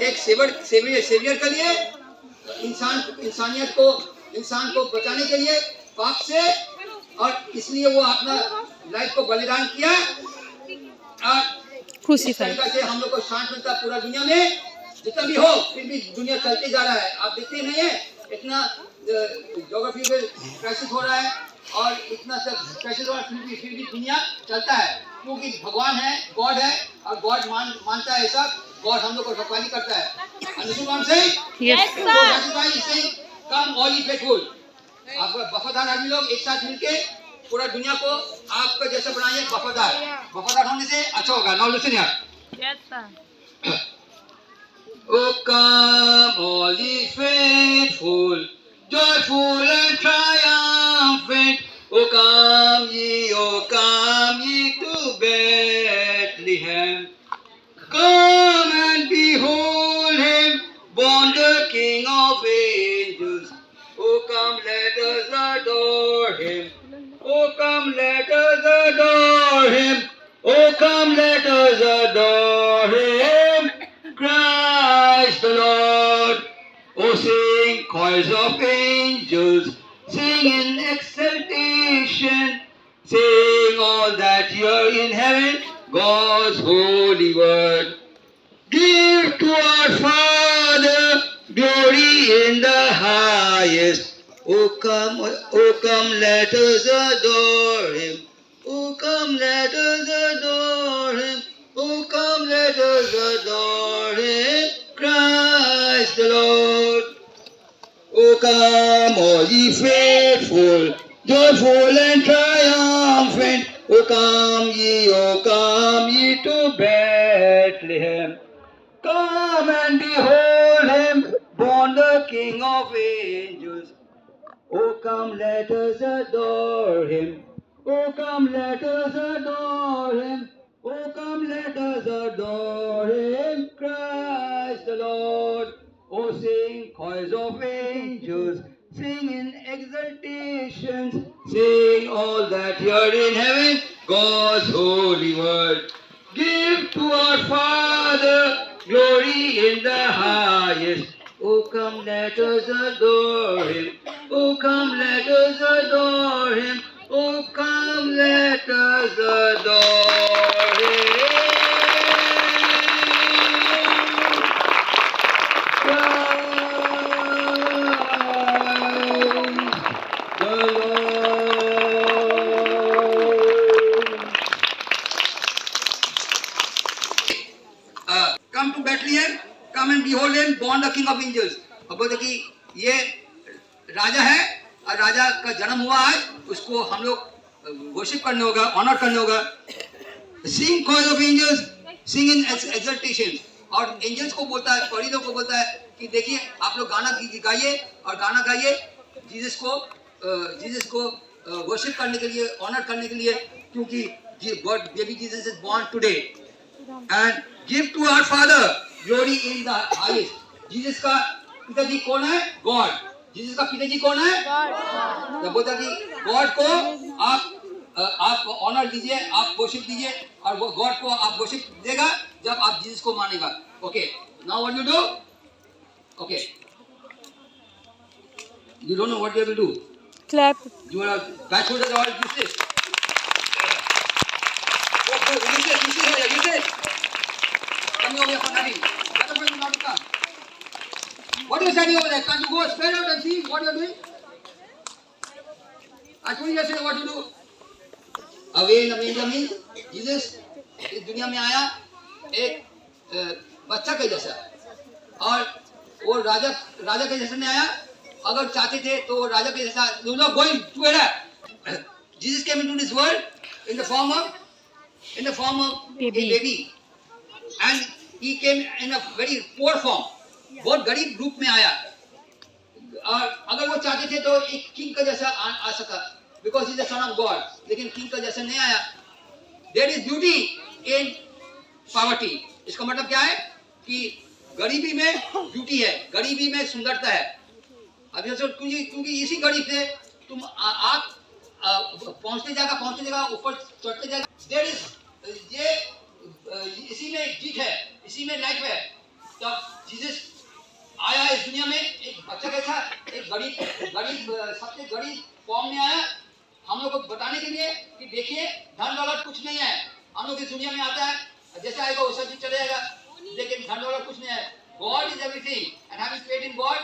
एक सेवियर के लिए, इंसान को बचाने के लिए पाप से, और इसलिए वो अपना लाइफ को बलिदान किया। और इस तरीके से हम लोग को शांत मिलता पूरा दुनिया में जितना भी हो, फिर भी दुनिया चलते जा रहा है। आप देखते नहीं है इतना ज्योग्राफी में क्राइसिस हो रहा है और इतना सब क्राइसिस हो रहा है, फिर भी दुनिया चलता है, क्योंकि भगवान है, गॉड है, और गॉड मानता है ऐसा। गॉड हम लोग को रखवाली करता है। कम ऑल ई फेथफुल, आप वफादार आदमी लोग एक साथ मिलके पूरा दुनिया को आपका जैसा बनाइए। वफादार होने से अच्छा होगा। Now listen here. Yes sir. Oh come all ye faithful, joyful and triumphant. Oh come ye to Bethlehem. Come and behold him, born the King of angels. Oh come let us adore him. Oh come let us adore him. Oh come let us adore him. Christ the Lord. Oh sing choirs of angels, sing in exultation. Sing all that you're in heaven, God's holy word. Give to our Father glory in the highest. Oh come, let us adore him. Oh come, let us adore him. Oh come, let us adore him. Christ the Lord. Oh come, all ye faithful, joyful and triumphant. Oh come ye to Bethlehem. Come and behold him, born the King of angels. Oh come let us adore him. Oh come let us adore him. Oh come let us adore him. Christ the Lord. Oh sing choirs of angels, sing in exultations. Sing all that you're in heaven, God's holy word. Give to our Father glory in the highest. Oh come let us adore him. Oh come let us adore him. Oh come let us adore him. Come to Bethlehem, come and behold him, born the King of angels. अब बोलते कि ये राजा है और राजा का जन्म हुआ है, उसको हम लोग वर्शिप करने होगा, ऑनर करने होगा। Sing choirs of angels, sing in exultation. और एंजल्स को बोलता है, फरीदों को बोलता है कि देखिए आप लोग गाना गाइए और गाना गाइए जीसस को वर्शिप करने के लिए, ऑनर करने के लिए, क्योंकि God baby Jesus is born today. And give to our father glory in the highest. Jesus का पिताजी कौन है? गॉड। जीसस का पिताजी कौन है? गॉड। तो बोलता कि गॉड को आप ऑनर दीजिए, आप वर्शिप दीजिए, और वो गॉड को आप वर्शिप देगा जब आप जीसस को मानेगा। Okay, now what you do? Okay, you don't know what you have to do. Clap. You are backward or useless. Useless. Come over here for nothing. What are you not to come? What are you standing over there? Can't you go straight out and see what you are doing? I told you yesterday what to do. Away in the means Jesus इस दुनिया में आया एक बच्चा के जैसा, और वो राजा के जैसा नहीं आया। अगर चाहते थे तो वो राजा के जैसा going together. Jesus came into this world in the form of a baby, and he came in a very poor form. बहुत गरीब रूप में आया, और अगर वो चाहते थे तो एक किंग का जैसा आ सका, because he is the son of God, लेकिन किंग का जैसा नहीं आया। There is beauty in poverty. इसका मतलब क्या है कि गरीबी में ब्यूटी है, गरीबी में सुंदरता है। अब जैसे क्योंकि इसी गरीब से तुम आप पहुंचते जाएगा, ऊपर चढ़ते जाएगा। There is ये इसी में जीत है, इसी में लाइफ है। तब गरीब सबसे गरीब फॉर्म में आया हम लोग को बताने के लिए कि देखिए धन दौलत कुछ नहीं है। हम लोग इस दुनिया में आता है जैसा आएगा वैसा भी चले जाएगा, लेकिन धन दौलत कुछ नहीं है। God is everything, and having faith in God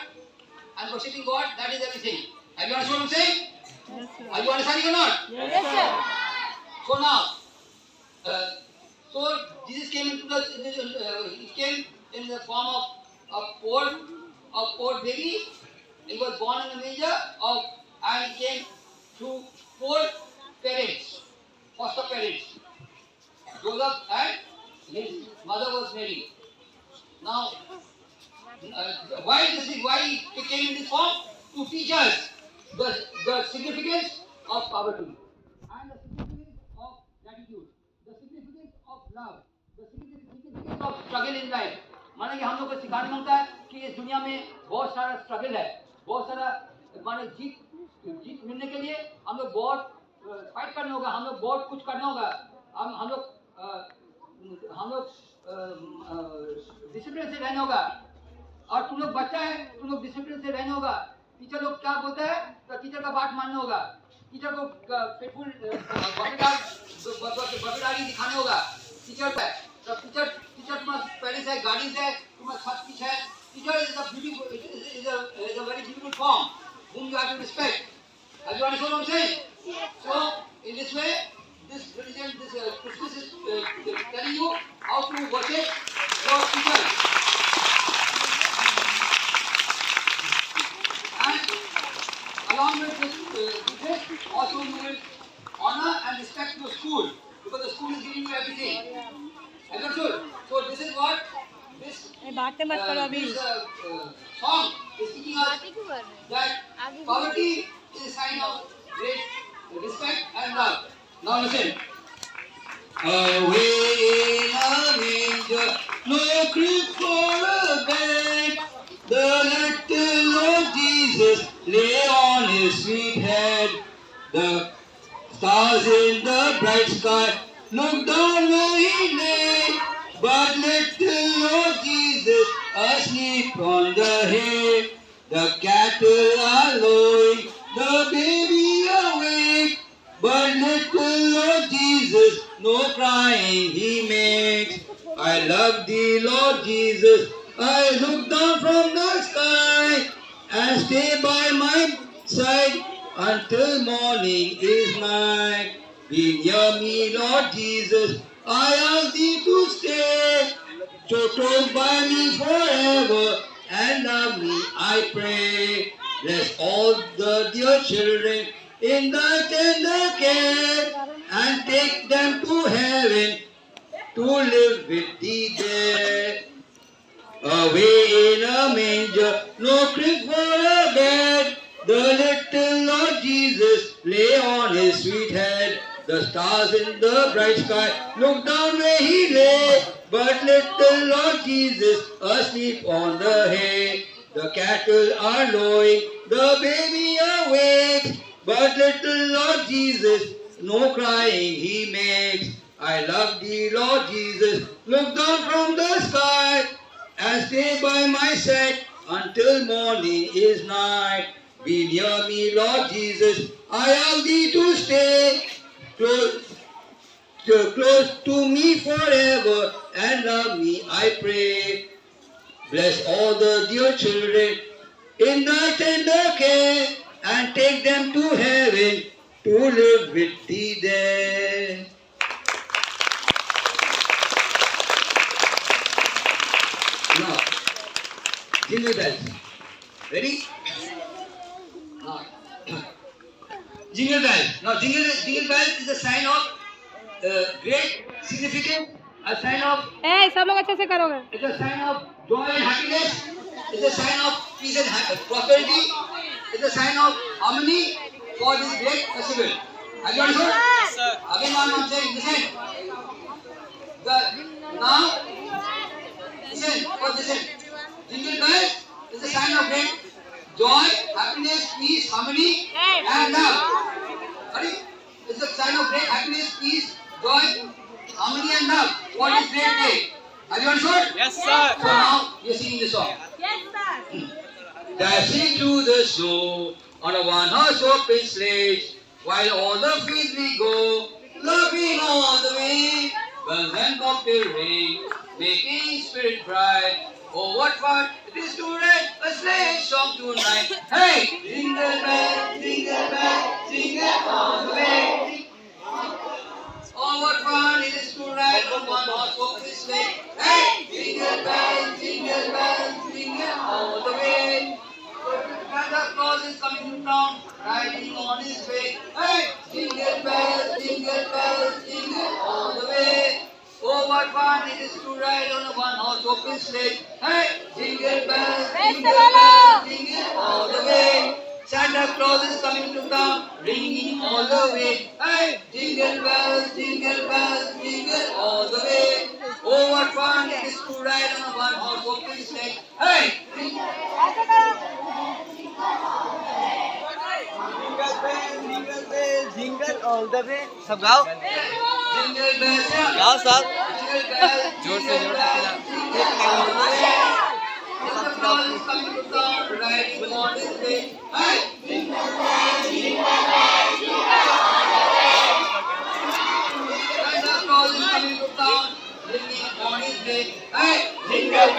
and worshiping God, that is everything. Have you understood what I'm saying? Yes, sir. Are you understanding or not? Yes, sir. So now, so Jesus came into he came in the form of a poor baby. He was born in a manger and he came to poor parents, foster parents. Joseph and his mother was Mary. Now, why he came in this form? To teach us the significance of poverty and the significance of gratitude, the significance of love, the significance of struggle in life. माने कि हम लोग को सिखाने मिलता है कि इस दुनिया में बहुत सारा स्ट्रगल है, बहुत सारा माने जीत मिलने के लिए हम लोग बहुत फाइट करना होगा, हम लोग बहुत कुछ करना होगा, हम लोग डिसिप्लिन से रहना होगा। और तुम लोग बच्चा है, तुम लोग डिसिप्लिन से रहना होगा। टीचर लोग क्या बोलता है तो टीचर का बात मानना होगा। टीचर को फेथफुल वफादारी दिखाना होगा टीचर पे। तो टीचर तुम्हारा पेरेंट्स है, गार्डियंस है, तुम्हारा सब कुछ है। Teacher is a very beautiful form whom you have to respect. Have you understood what I'm saying? So in this way, this religion, this Christmas is telling you how to worship your teachers. And along with this, also you will honor and respect your school, because the school is giving you everything. Understood? So this is what this song is teaching us, that poverty is a sign of great respect and love. Now listen. Away in a manger, no crib for a bed, the little Lord Jesus lay on his sweet head. The stars in the bright sky looked down where he lay, but little Lord Jesus asleep on the hay. The cattle are lowing, the baby awake, but little Lord Jesus no crying he makes. I love thee, Lord Jesus. I look down from the sky and stay by my side until morning is night. Be near me, Lord Jesus. I ask thee to stay, so close by me forever and love me, I pray. Bless all the dear children in thy tender care and take them to heaven to live with thee there. Away in a manger, no crib for a bed, the little Lord Jesus lay on his sweet head. The stars in the bright sky looked down where he lay, but little Lord Jesus asleep on the hay. The cattle are lowing, the baby awakes, but little Lord Jesus no crying he makes. I love thee, Lord Jesus, look down from the sky and stay by my side until morning is night. Be near me, Lord Jesus, I ask thee to stay close to me forever and love me, I pray. Bless all the dear children in thy tender care and take them to heaven to live with thee there. Now, jingle bells. Ready? Now, jingle bells. Now, jingle bells is a sign of great significance, a sign of. सब लोग अच्छे से करोगे. It's a sign of joy and happiness. It's a sign of peace and prosperity. It's a sign of harmony for this great festival. Have you understood? Yes, sir. Again, I'm saying, listen. Now, listen. Jingle bells is a sign of great joy, happiness, peace, harmony, and love. Ready? It's a sign of great happiness, peace, joy, harmony, and love. What is great day? Have you understood? Yes, sir. So now we are singing this song. Yes, sir. dashing through the snow on a one-horse open sledge, while all the fields we go, laughing on the way. Bells and cocktail ring, making spirit bright. Oh, what fun it is to write a sleigh song tonight! Hey, jingle bell, jingle all the way. Oh, what fun it is to ride on one horse open sleigh! Hey, jingle bells, jingle all the way. Santa Claus is coming to town, riding on his way. Hey, jingle bells, jingle all the way. Oh, what fun it is to ride on a one-horse open sleigh. Hey, jingle bells, jingle all the way. Santa Claus is coming to town, ringing all the way. Hey, jingle bells, jingle all the way. Oh, what fun it is to ride on a one-horse open sleigh. Hey, jingle bell, jingle all the way. सब गाओ jingle bells, गाओ सब jingle bells, जोर से Santa Claus is coming to town, riding on his way. Hey, Santa Claus is coming to town, ringing on his way. Hey, jingle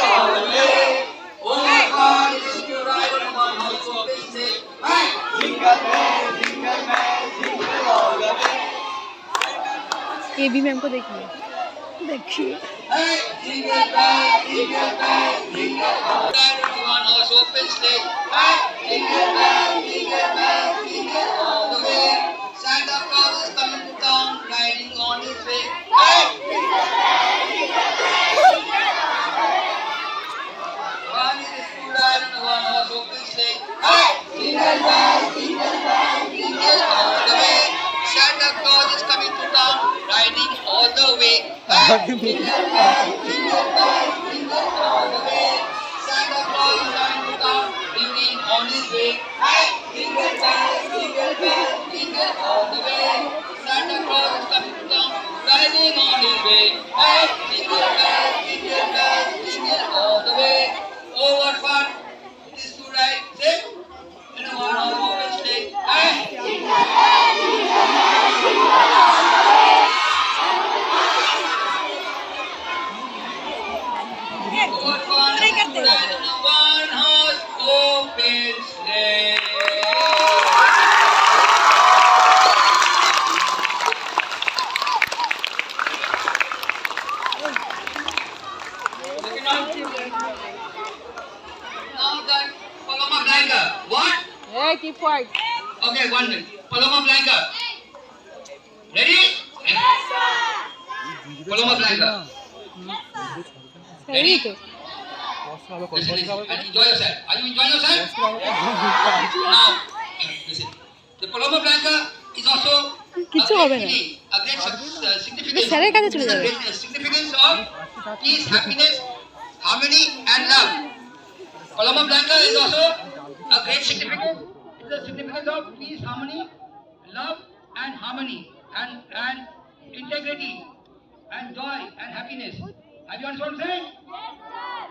all the way. Oh, what fun it is to ride on a one-horse open sleigh. Hey, ये भी ma'am को देखिए hey, jingle bells, jingle all the way. Ride on a one-horse open sleigh. Hey, jingle all the way. Santa Claus is coming to town, riding on his way. Hey, fun it is to ride on a one-horse open sleigh. Hey, jingle all the way. Santa Claus is coming to town, riding all the way. Hey, jingle all the way. Santa Claus is coming to town, ringing on his way. Hey, jingle all the way. Santa Claus is coming to town, riding on his way. Hey, jingle all the way. Oh, what fun it is to ride, say, in a one-horse open sleigh. Hey, oh, what fun it is to ride in a one-horse open sleigh. Okay, now that Paloma Blanca. What? Hey, keep quiet. Okay, 1 minute. Paloma Blanca. Ready? Paloma Blanca. Ready to. Listen, and enjoy yourself. Are you enjoying yourself? Now, listen. The Paloma Blanca is also কিছু হবে না a great significance. স্যারের কাছে চলে যাবে Great significance of peace, happiness, harmony, and love. Paloma Blanca is also a great significance. It's the significance of peace, harmony, love, and harmony, and integrity, and joy, and happiness. Have you understood what I'm saying?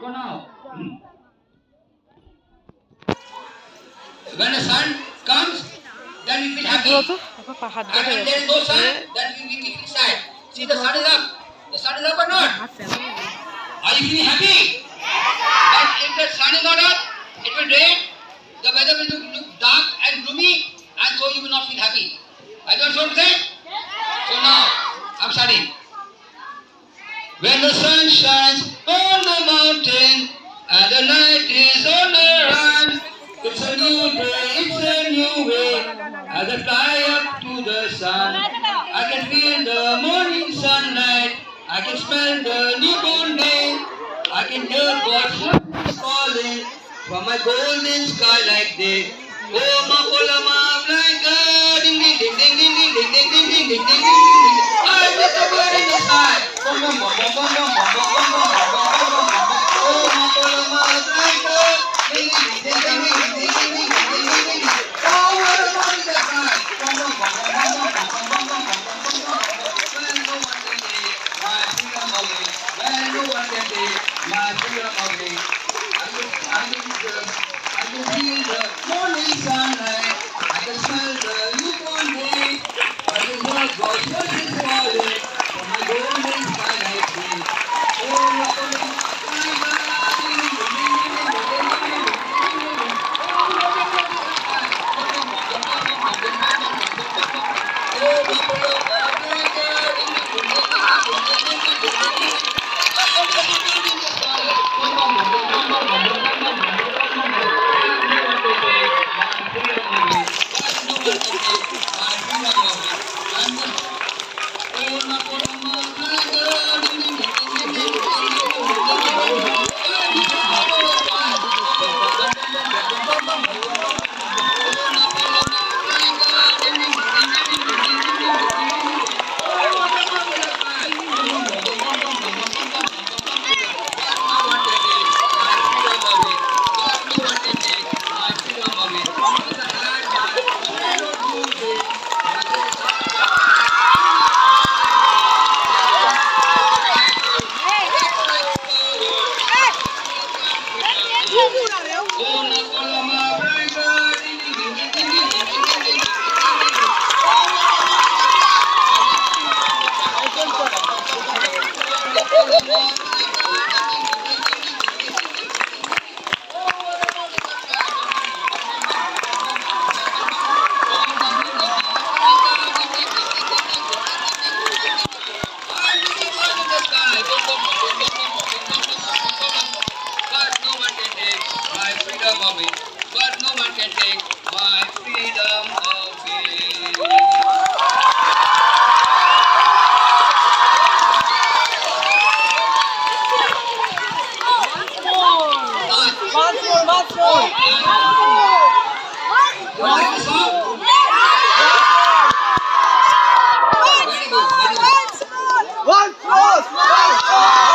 So now, when the sun comes, then we feel happy. বলো তো আমার হাত And ধরে when there is no sun, then we feel sad. See, the sun is up. The sun is up or not? Are you feeling happy? But if the sun is not up, it will rain. The weather will look dark and gloomy, and so you will not feel happy. Have you understood what I'm saying? So now, I'm starting. When the sun shines on the mountain and the night is on the run, it's a new day, it's a new way. As I fly up to the sun, I can feel the morning sunlight. I can smell the newborn day. I can hear God's voice calling from my golden sky like day. Oh, ma Paloma Blanca, ding ding ding ding ding ding ding ding ding ding ding ding ding. I'm just a bird in the sky. Bum bum bum bum bum bum bum bum bum bum bum bum bum bum. Oh, ma Paloma Blanca, ding ding ding ding ding ding ding ding ding ding ding ding. Oh, what a bird in the sky. Bum bum bum bum bum bum bum bum bum bum bum bum. When no one can take my freedom away. When no one can take my freedom away. away, but no one can take my freedom away. Once more. Like the song? Very good, very good. Once more.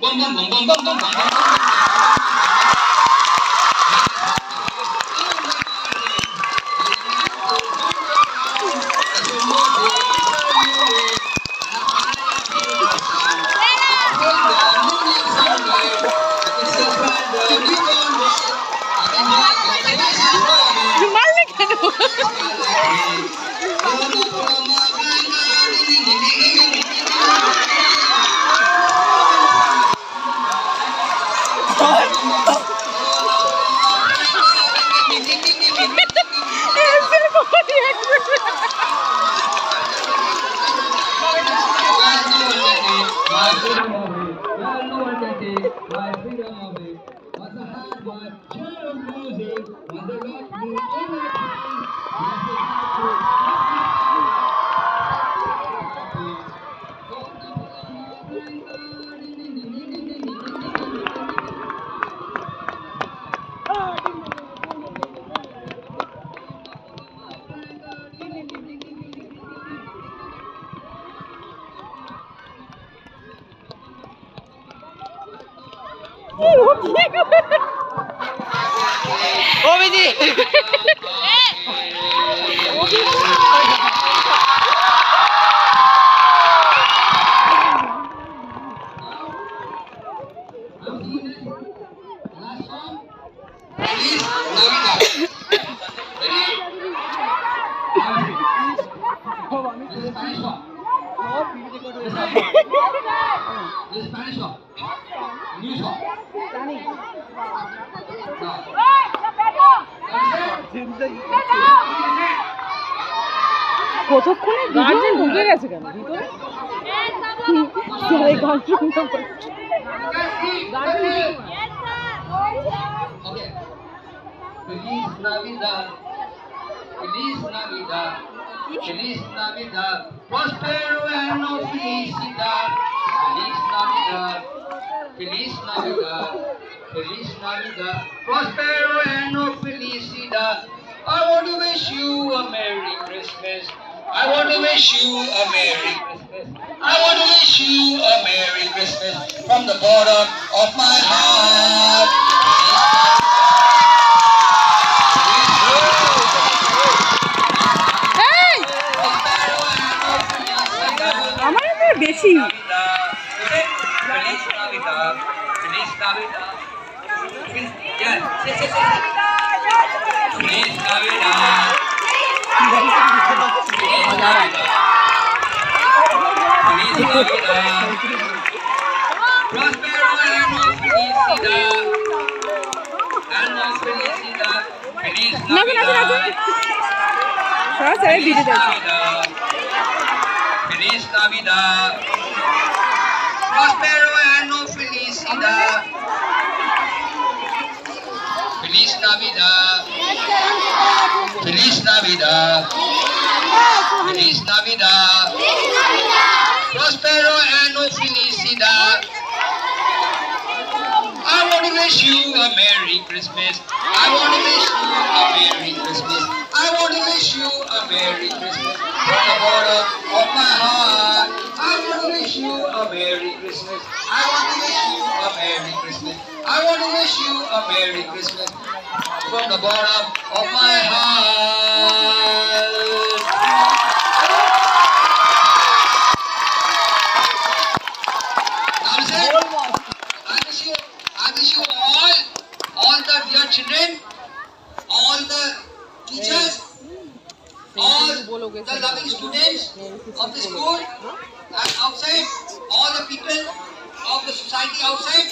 Bum bum bum bum bum bum bum. কতক্ষণে guardian ঢুকে গেছে কেন ভিতরে? গান শুনতে Okay. Feliz Navidad. Feliz Navidad. Feliz Navidad. Prospero ano felicidad. Feliz Navidad. Feliz Navidad. Feliz Navidad. Prospero ano felicidad. I want to wish you a Merry Christmas. I want to wish you a Merry Christmas. I want to wish you a Merry Christmas from the bottom of my heart. এই আমার তো বেশি Feliz Navidad. Feliz Navidad. Yes, yes, yes, yes. Feliz Navidad. Feliz Navidad. Feliz Navidad. Prospero año felicidad. Año felicidad. Feliz Navidad. সরাসরি video দেখছি Navidad. Feliz Navidad. Prospero año felicidad. Feliz Navidad. Feliz Navidad. Feliz Navidad. Prospero año felicidad. I want to wish you a Merry Christmas. I want to wish you a Merry Christmas. I want to wish you a Merry Christmas from the bottom of my heart. I want to wish you a Merry Christmas. I want to wish you a Merry Christmas. I want to wish you a Merry Christmas from the bottom of my heart. Now listen, I wish you all the dear children, all the teachers, all the loving students of the school and outside, all the people of the society outside,